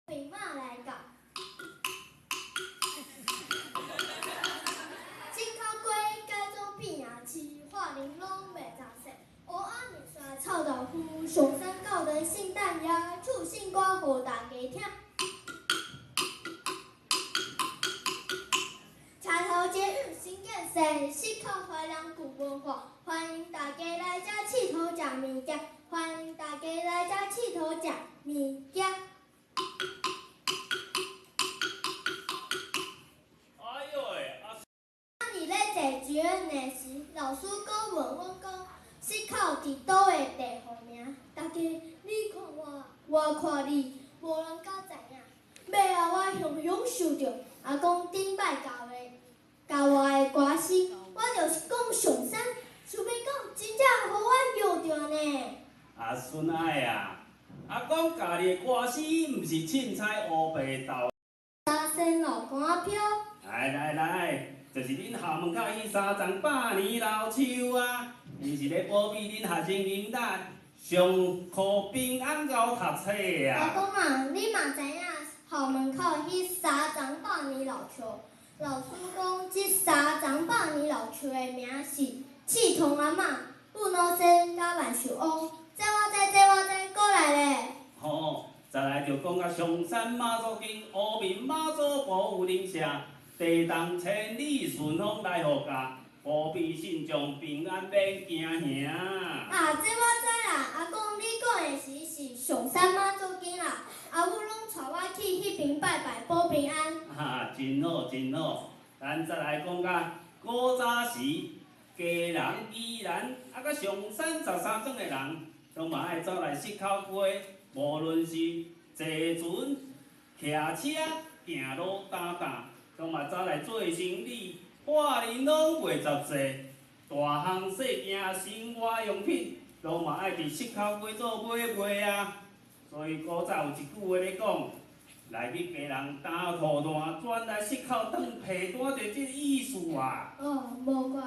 兵马来到，金头龟改做变牙齿，花玲珑袂杂色。乌鸭面线臭豆腐，上山狗蛋圣诞夜，厝新歌互大家听。柴头节日新建设，溪口花亮古文化，欢迎大家来遮佚佗食物件，欢迎大家来遮佚佗食物件。哎呦喂，你咧坐船的时，老师搁问阮讲，溪口伫倒个地号名？大家你看我看你，无人敢知影。尾后我雄雄想着，阿公顶摆教我的歌词，我就是讲上山，想要讲真正互我摇着呢。阿孙爱啊，阿公家己的歌词，毋是凊彩乌白豆。大仙路赶飘，来，就是恁校门口迄3丛百年老树啊，伊是咧保庇恁学生囡仔上课平安到读册阿公啊。啊，你嘛知影校门口迄3丛百年老树？老师讲，即3丛百年老树的名是刺桐阿嬷、布诺森、甲万寿翁。这我知，过来咧。吼，再来就讲到上山马祖经，乌面马祖保有灵社，地动千里顺风来护驾，保庇信众平安免惊吓。啊，这我知啦。阿公，你讲的是上山妈祖经啦。阿母拢带我去迄边拜拜保平安。哈，真好。咱再来讲到古早时，家人依然啊，甲上山13庄的人，都嘛爱走来溪口街，无论是坐船、骑车、行路担，都嘛走来做生意，花玲珑卖杂济，大项细件生活用品，都嘛爱伫溪口街做买啊。所以古早有一句话咧讲。来去家人打土炭，转来溪口当皮单，就即意思啊。哦，无怪。